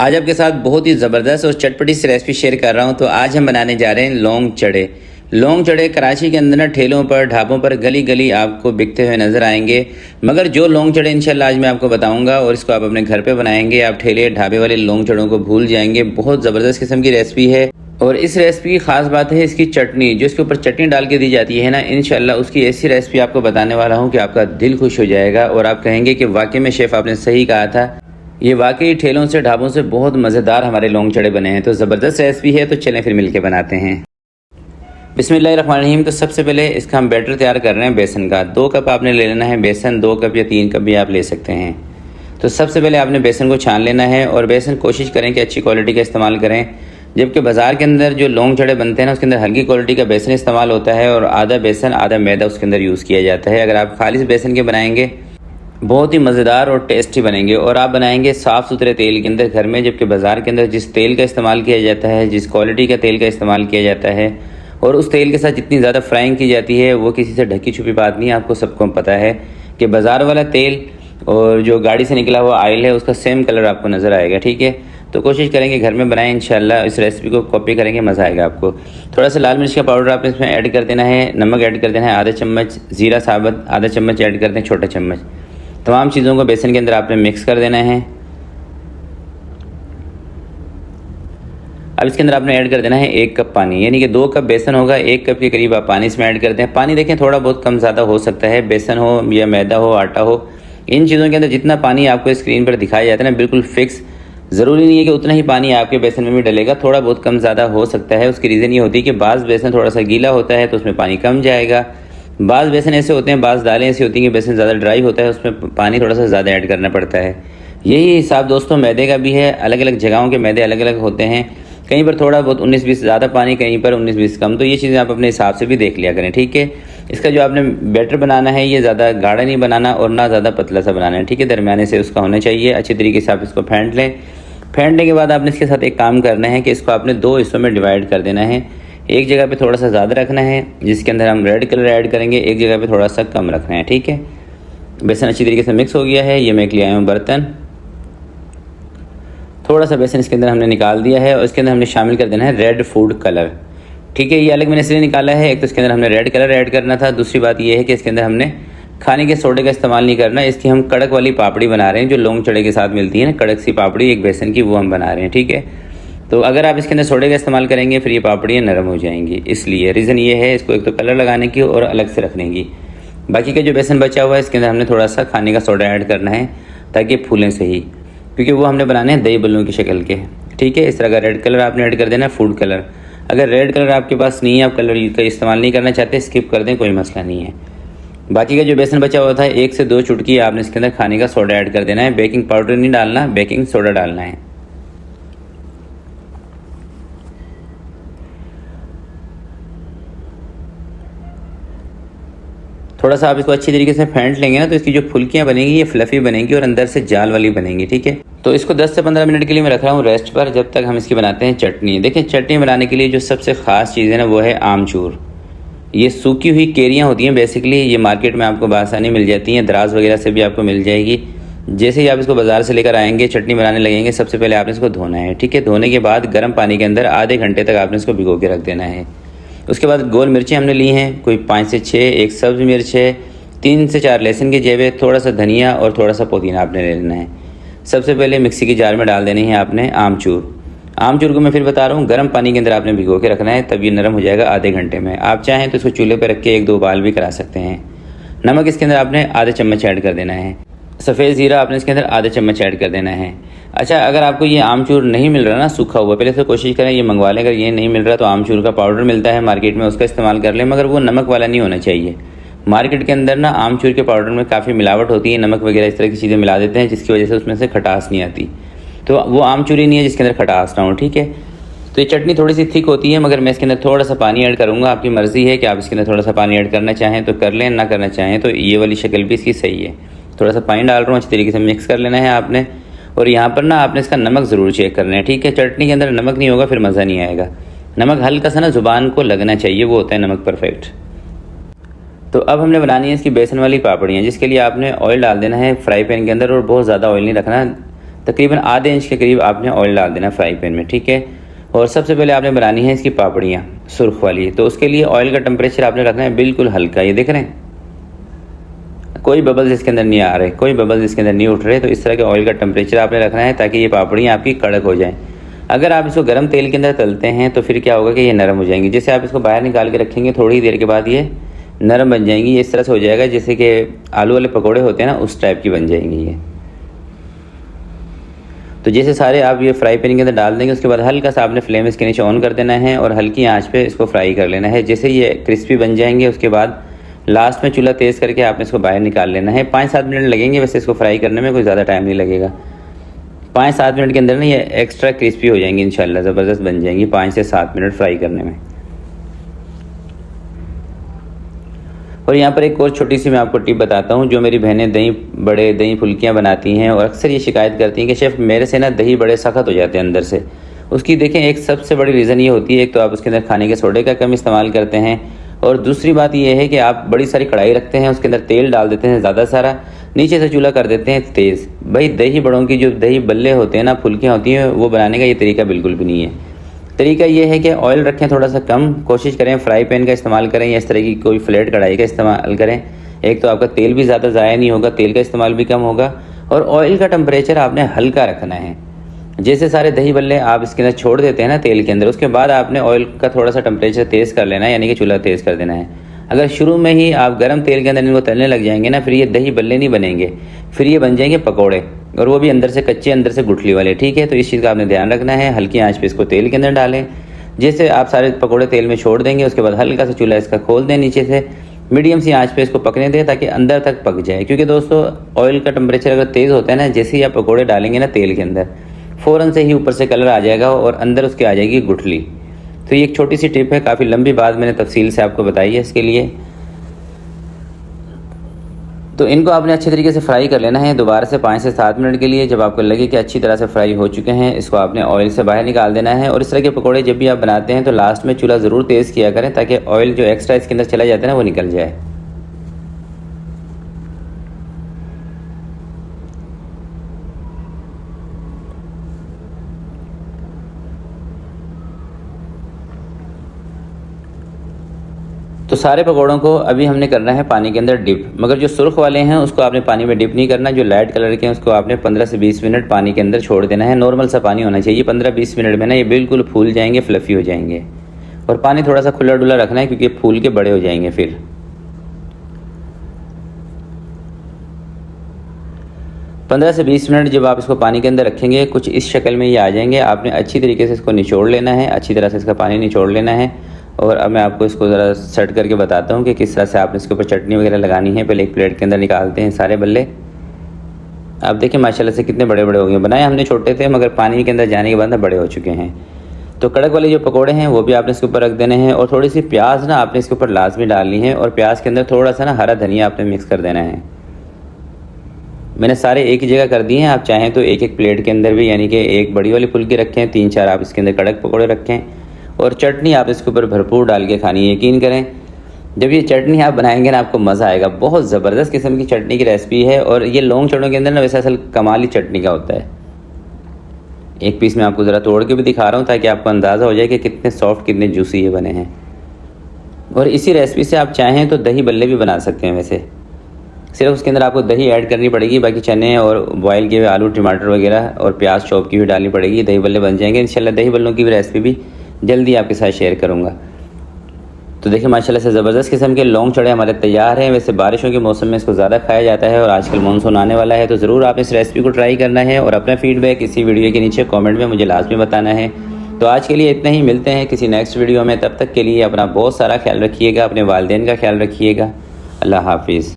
आज आपके साथ बहुत ही ज़बरदस्त और चटपटी सी रेसिपी शेयर कर रहा हूँ। तो आज हम बनाने जा रहे हैं लौंग चड़े। लौंग चड़े कराची के अंदर ना ठेलों पर, ढाबों पर गली गली आपको बिकते हुए नज़र आएंगे। मगर जो लौंग चड़े इंशाल्लाह आज मैं आपको बताऊंगा और इसको आप अपने घर पे बनाएंगे, आप ठेले ढाबे वाले लौंग चड़ों को भूल जाएंगे। बहुत ज़बरदस्त किस्म की रेसिपी है। और इस रेसिपी की ख़ास बात है इसकी चटनी, जो इसके ऊपर चटनी डाल के दी जाती है ना, इंशाल्लाह उसकी ऐसी रेसिपी आपको बताने वाला हूँ कि आपका दिल खुश हो जाएगा और आप कहेंगे कि वाकई में शेफ़ आपने सही कहा था। ये वाकई ठेलों से, ढाबों से बहुत मज़ेदार हमारे लौंग चड़े बने हैं। तो ज़बरदस्त रेसिपी है, तो चलें फिर मिलके बनाते हैं। बिस्मिल्लाहिर्रहमानिर्रहीम। तो सबसे पहले इसका हम बैटर तैयार कर रहे हैं बेसन का। 2 कप आपने ले लेना है बेसन, 2 कप या 3 कप भी आप ले सकते हैं। तो सबसे पहले आपने बेसन को छान लेना है और बेसन कोशिश करें कि अच्छी क्वालिटी का इस्तेमाल करें। जबकि बाज़ार के अंदर जो लौंग चड़े बनते हैं ना, उसके अंदर हल्की क्वालिटी का बेसन इस्तेमाल होता है और आधा बेसन आधा मैदा उसके अंदर यूज़ किया जाता है। अगर आप खालिस बेसन के बनाएंगे बहुत ही मज़ेदार और टेस्टी बनेंगे। और आप बनाएंगे साफ़ सुथरे तेल के अंदर घर में, जबकि बाज़ार के अंदर जिस तेल का इस्तेमाल किया जाता है, जिस क्वालिटी का तेल का इस्तेमाल किया जाता है और उस तेल के साथ जितनी ज़्यादा फ्राइंग की जाती है, वो किसी से ढकी छुपी बात नहीं है। आपको सबको पता है कि बाज़ार वाला तेल और जो गाड़ी से निकला हुआ ऑयल है उसका सेम कलर आपको नज़र आएगा। ठीक है, तो कोशिश करेंगे घर में बनाएं, इंशाल्लाह इस रेसिपी को कॉपी करेंगे, मज़ा आएगा आपको। थोड़ा सा लाल मिर्च का पाउडर आपने इसमें ऐड कर देना है, नमक ऐड कर देना है आधा चम्मच, ज़ीरा साबुत आधा चम्मच ऐड कर दें, छोटा चम्मच। तमाम चीज़ों को बेसन के अंदर आपने मिक्स कर देना है। अब इसके अंदर आपने ऐड कर देना है 1 कप पानी, यानी कि 2 कप बेसन होगा, 1 कप के करीब आप पानी इसमें ऐड कर दें। पानी देखें थोड़ा बहुत कम ज़्यादा हो सकता है, बेसन हो या मैदा हो, आटा हो, इन चीज़ों के अंदर जितना पानी आपको स्क्रीन पर दिखाया जाता है ना, बिल्कुल फिक्स ज़रूरी नहीं है कि उतना ही पानी आपके बेसन में भी डलेगा, थोड़ा बहुत कम ज़्यादा हो सकता है। उसकी रीज़न ये होती है कि बाज़ बेसन थोड़ा सा गीला होता है तो उसमें पानी कम जाएगा, बाज़ बेसन ऐसे होते हैं, बाज़ दालें ऐसी होती हैं कि बेसन ज़्यादा ड्राई होता है, उसमें पानी थोड़ा सा ज़्यादा ऐड करना पड़ता है। यही हिसाब दोस्तों मैदे का भी है। अलग अलग जगहों के मैदे अलग अलग होते हैं, कहीं पर थोड़ा बहुत 19-20 ज़्यादा पानी, कहीं पर 19-20 कम। तो ये चीज़ें आप अपने हिसाब से भी देख लिया करें। ठीक है, इसका जो आपने बैटर बनाना है ये ज़्यादा गाढ़ा नहीं बनाना और ना ज़्यादा पतला सा बनाना है। ठीक है, दरमियाने से उसका होना चाहिए। अच्छी तरीके से आप इसको फेंट लें। फेंटने के बाद आपने इसके साथ एक काम करना है कि इसको आपने 2 हिस्सों में डिवाइड कर देना है। एक जगह पे थोड़ा सा ज़्यादा रखना है जिसके अंदर हम रेड कलर ऐड करेंगे, एक जगह पे थोड़ा सा कम रखना है। ठीक है, बेसन अच्छी तरीके से मिक्स हो गया है। ये मैं एक ले आया हूँ बर्तन, थोड़ा सा बेसन इसके अंदर हमने निकाल दिया है और इसके अंदर हमने शामिल कर देना है रेड फूड कलर। ठीक है, ये अलग मैंने इसलिए निकाला है, एक तो इसके अंदर हमने रेड कलर ऐड करना था, दूसरी बात ये है कि इसके अंदर हमने खाने के सोडे का इस्तेमाल नहीं करना। इसकी हम कड़क वाली पापड़ी बना रहे हैं, जो लौंग चड़े के साथ मिलती है ना, कड़क सी पापड़ी एक बेसन की, वो हम बना रहे हैं। ठीक है, तो अगर आप इसके अंदर सोडे का इस्तेमाल करेंगे फिर ये पापड़ियाँ नरम हो जाएंगी, इसलिए रीज़न ये है इसको एक तो कलर लगाने की और अलग से रखने की। बाकी का जो बेसन बचा हुआ है इसके अंदर हमने थोड़ा सा खाने का सोडा ऐड करना है ताकि फूलें सही, क्योंकि वो हमने बनाने हैं दही बल्लों की शक्ल के। ठीक है, इस तरह का रेड कलर आपने ऐड कर देना है, फूड कलर। अगर रेड कलर आपके पास नहीं है, आप कलर का इस्तेमाल नहीं करना चाहते, स्किप कर दें, कोई मसला नहीं है। बाकी का जो बेसन बचा हुआ था 1 से 2 चुटकी आपने इसके अंदर खाने का सोडा ऐड कर देना है। बेकिंग पाउडर नहीं डालना, बेकिंग सोडा डालना है। थोड़ा सा आप इसको अच्छी तरीके से फेंट लेंगे ना, तो इसकी जो फुल्कियाँ बनेंगी ये फ्लफ़ी बनेंगी और अंदर से जाल वाली बनेंगी। ठीक है, तो इसको 10 से 15 मिनट के लिए मैं रख रहा हूँ रेस्ट पर, जब तक हम इसकी बनाते हैं चटनी। देखिए, चटनी बनाने के लिए जो सबसे ख़ास चीज़ है ना, वो है आमचूर। ये सूखी हुई केरियाँ होती हैं बेसिकली, ये मार्केट में आपको बआसानी मिल जाती हैं, दराज वगैरह से भी आपको मिल जाएगी। जैसे ही आप इसको बाज़ार से लेकर आएंगे, चटनी बनाने लगेंगे, सबसे पहले आपने इसको धोना है। ठीक है, धोने के बाद गर्म पानी के अंदर आधे घंटे तक आपने इसको भिगो के रख देना है। उसके बाद गोल मिर्चें हमने ली हैं, कोई 5 से 6, एक सब्ज़ मिर्च है, 3 से 4 लहसुन की जेबे, थोड़ा सा धनिया और थोड़ा सा पुदीना आपने ले लेना है। सबसे पहले मिक्सी की जार में डाल देनी है आपने आमचूर। आमचूर को मैं फिर बता रहा हूँ, गर्म पानी के अंदर आपने भिगो के रखना है, तब ये नरम हो जाएगा आधे घंटे में। आप चाहें तो इसको चूल्हे पर रख के 1-2 उबाल भी करा सकते हैं। नमक इसके अंदर आपने आधा चम्मच ऐड कर देना है। सफ़ेद ज़ीरा आपने इसके अंदर आधा चम्मच ऐड कर देना है। अच्छा, अगर आपको ये आमचूर नहीं मिल रहा ना सूखा हुआ, पहले से कोशिश करें ये मंगवा लें। अगर ये नहीं मिल रहा तो आमचूर का पाउडर मिलता है मार्केट में, उसका इस्तेमाल कर लें, मगर वो नमक वाला नहीं होना चाहिए। मार्केट के अंदर ना आमचूर के पाउडर में काफ़ी मिलावट होती है, नमक वगैरह इस तरह की चीज़ें मिला देते हैं, जिसकी वजह से उसमें से खटास नहीं आती। तो वो आमचूर ही नहीं है जिसके अंदर खटास ना हो। ठीक है, तो ये चटनी थोड़ी सी थिक होती है, मगर मैं इसके अंदर थोड़ा सा पानी ऐड करूँगा। आपकी मर्ज़ी है कि आप इसके अंदर थोड़ा सा पानी ऐड करना चाहें तो कर लें, ना करना चाहें तो ये वाली शक्ल भी इसकी सही है। थोड़ा सा पानी डाल रहा हूँ, अच्छी तरीके से मिक्स कर लेना है आपने। और यहाँ पर ना आपने इसका नमक ज़रूर चेक करना है। ठीक है, चटनी के अंदर नमक नहीं होगा फिर मज़ा नहीं आएगा। नमक हल्का सा ना ज़ुबान को लगना चाहिए, वो होता है नमक परफेक्ट। तो अब हमने बनानी है इसकी बेसन वाली पापड़ियाँ, जिसके लिए आपने ऑयल डाल देना है फ्राई पैन के अंदर, और बहुत ज़्यादा ऑयल नहीं रखना, तकरीबन आधे इंच के करीब आपने ऑयल डाल देना फ्राई पैन में, ठीक है। और सबसे पहले आपने बनानी है इसकी पापड़ियाँ सुर्ख वाली, तो उसके लिए ऑयल का टेम्परेचर आपने रखना है बिल्कुल हल्का। ये देख रहे हैं कोई बबल्स इसके अंदर नहीं आ रहे, कोई बबल्स इसके अंदर नहीं उठ रहे। तो इस तरह के ऑयल का टेम्परेचर आपने रखना है ताकि ये पापड़ियाँ आपकी कड़क हो जाएँ। अगर आप इसको गर्म तेल के अंदर तलते हैं तो फिर क्या होगा कि ये नरम हो जाएंगी। जैसे आप इसको बाहर निकाल के रखेंगे थोड़ी देर के बाद ये नरम बन जाएंगी। इस तरह से हो जाएगा जैसे कि आलू वाले पकोड़े होते हैं ना, उस टाइप की बन जाएंगी ये। तो जैसे सारे आप ये फ्राई पैन के अंदर डाल देंगे, उसके बाद हल्का सा आपने फ्लेम इसके नीचे ऑन कर देना है और हल्की आंच पे इसको फ्राई कर लेना है। जैसे ये क्रिस्पी बन जाएंगे उसके बाद लास्ट में चूल्हा तेज़ करके आपने इसको बाहर निकाल लेना है। 5-7 मिनट लगेंगे वैसे इसको फ्राई करने में, कोई ज़्यादा टाइम नहीं लगेगा। 5-7 मिनट के अंदर ना ये एक्स्ट्रा क्रिस्पी हो जाएंगी इंशाल्लाह, ज़बरदस्त बन जाएंगी 5 से 7 मिनट फ्राई करने में। और यहाँ पर एक और छोटी सी मैं आपको टिप बताता हूँ। जो मेरी बहनें दही फुल्कियाँ बनाती हैं और अक्सर ये शिकायत करती हैं कि शेफ़ मेरे से ना दही बड़े सख्त हो जाते हैं अंदर से। उसकी देखें एक सबसे बड़ी रीज़न ये होती है, एक तो आप उसके अंदर खाने के सोडे का कम इस्तेमाल करते हैं और दूसरी बात ये है कि आप बड़ी सारी कढ़ाई रखते हैं, उसके अंदर तेल डाल देते हैं ज़्यादा सारा, नीचे से चूल्हा कर देते हैं तेज़। भाई दही बड़ों की जो दही बल्ले होते हैं ना, फुल्कियाँ होती हैं, वो बनाने का ये तरीका बिल्कुल भी नहीं है। तरीका ये है कि ऑयल रखें थोड़ा सा कम, कोशिश करें फ्राई पैन का इस्तेमाल करें या इस तरह की कोई फ्लैट कढ़ाई का इस्तेमाल करें। एक तो आपका तेल भी ज़्यादा ज़ाया नहीं होगा, तेल का इस्तेमाल भी कम होगा। और ऑयल का टेम्परेचर आपने हल्का रखना है। जैसे सारे दही बल्ले आप इसके अंदर छोड़ देते हैं ना तेल के अंदर, उसके बाद आपने ऑयल का थोड़ा सा टेम्परेचर तेज़ कर लेना है, यानी कि चूल्हा तेज़ कर देना है। अगर शुरू में ही आप गर्म तेल के अंदर इनको तलने लग जाएंगे ना, फिर ये दही बल्ले नहीं बनेंगे, फिर ये बन जाएंगे पकोड़े, और वो भी अंदर से कच्चे अंदर से गुठली वाले, ठीक है। तो इस चीज़ का आपने ध्यान रखना है। हल्की आंच पे इसको तेल के अंदर डालें। जैसे आप सारे पकोड़े तेल में छोड़ देंगे उसके बाद हल्का सा चूल्हा इसका खोल दें, नीचे से मीडियम सी आंच पे इसको पकने दें ताकि अंदर तक पक जाए। क्योंकि दोस्तों ऑयल का टेम्परेचर अगर तेज़ होता है ना, जैसे ही आप पकोड़े डालेंगे ना तेल के अंदर, फ़ौरन से ही ऊपर से कलर आ जाएगा और अंदर उसके आ जाएगी गुठली। तो ये एक छोटी सी टिप है, काफ़ी लंबी बात मैंने तफसील से आपको बताई है इसके लिए। तो इनको आपने अच्छे तरीके से फ्राई कर लेना है दोबारा से 5 से 7 मिनट के लिए। जब आपको लगे कि अच्छी तरह से फ्राई हो चुके हैं, इसको आपने ऑयल से बाहर निकाल देना है। और इस तरह के पकोड़े जब भी आप बनाते हैं तो लास्ट में चूल्हा ज़रूर तेज़ किया करें ताकि ऑयल जो एक्स्ट्रा इसके अंदर चला जाता है ना, वो निकल जाए। तो सारे पकौड़ों को अभी हमने करना है पानी के अंदर डिप, मगर जो सुर्ख वाले हैं उसको आपने पानी में डिप नहीं करना। जो लाइट कलर के हैं उसको आपने 15 से 20 मिनट पानी के अंदर छोड़ देना है। नॉर्मल सा पानी होना चाहिए। 15-20 मिनट में ना ये बिल्कुल फूल जाएंगे, फ्लफ़ी हो जाएंगे। और पानी थोड़ा सा खुला डुला रखना है क्योंकि फूल के बड़े हो जाएंगे फिर। पंद्रह से 20 मिनट जब आप इसको पानी के अंदर रखेंगे, कुछ इस शक्ल में ये आ जाएंगे। आपने अच्छी तरीके से इसको निचोड़ लेना है, अच्छी तरह से इसका पानी निचोड़ लेना है। और अब मैं आपको इसको ज़रा सेट करके बताता हूँ कि किस तरह से आपने इसके ऊपर चटनी वगैरह लगानी है। पहले एक प्लेट के अंदर निकालते हैं सारे बल्ले। आप देखिए माशाल्लाह से कितने बड़े बड़े हो गए। बनाए हमने छोटे थे मगर पानी के अंदर जाने के बाद ना बड़े हो चुके हैं। तो कड़क वाले जो पकोड़े हैं वो भी आपने इसके ऊपर रख देने हैं। और थोड़ी सी प्याज ना आपने इसके ऊपर लाजमी डालनी है। और प्याज के अंदर थोड़ा सा ना हरा धनिया आपने मिक्स कर देना है। मैंने सारे एक ही जगह कर दिए हैं। आप चाहें तो एक एक प्लेट के अंदर भी, यानी कि एक बड़ी वाली फुल्की रखें, 3-4 आप इसके अंदर कड़क पकोड़े रखें। और चटनी आप इसके ऊपर भरपूर डाल के खानी है। यकीन करें जब ये चटनी आप बनाएंगे ना आपको मज़ा आएगा। बहुत ज़बरदस्त किस्म की चटनी की रेसिपी है। और ये लौंग चटों के अंदर ना वैसे असल कमाल ही चटनी का होता है। एक पीस मैं आपको ज़रा तोड़ के भी दिखा रहा हूँ ताकि आपको अंदाज़ा हो जाए कि कितने सॉफ्ट कितने जूसी ये बने हैं। और इसी रेसिपी से आप चाहें तो दही बल्ले भी बना सकते हैं। वैसे सिर्फ उसके अंदर आपको दही ऐड करनी पड़ेगी, बाकी चने और बॉयल किए हुए आलू टमाटर वगैरह और प्याज चॉप की भी डालनी पड़ेगी। दही बल्ले बन जाएंगे इंशाल्लाह। दही बल्लों की भी रेसिपी भी जल्दी आपके साथ शेयर करूँगा। तो देखिए माशाल्लाह से ज़बरदस्त किस्म के लौंग चढ़े हमारे तैयार हैं। वैसे बारिशों के मौसम में इसको ज़्यादा खाया जाता है और आजकल मानसून आने वाला है, तो ज़रूर आप इस रेसिपी को ट्राई करना है। और अपना फीडबैक इसी वीडियो के नीचे कमेंट में मुझे लाजमी बताना है। तो आज के लिए इतना ही, मिलते हैं किसी नेक्स्ट वीडियो में। तब तक के लिए अपना बहुत सारा ख्याल रखिएगा, अपने वालिदैन का ख्याल रखिएगा। अल्लाह हाफिज़।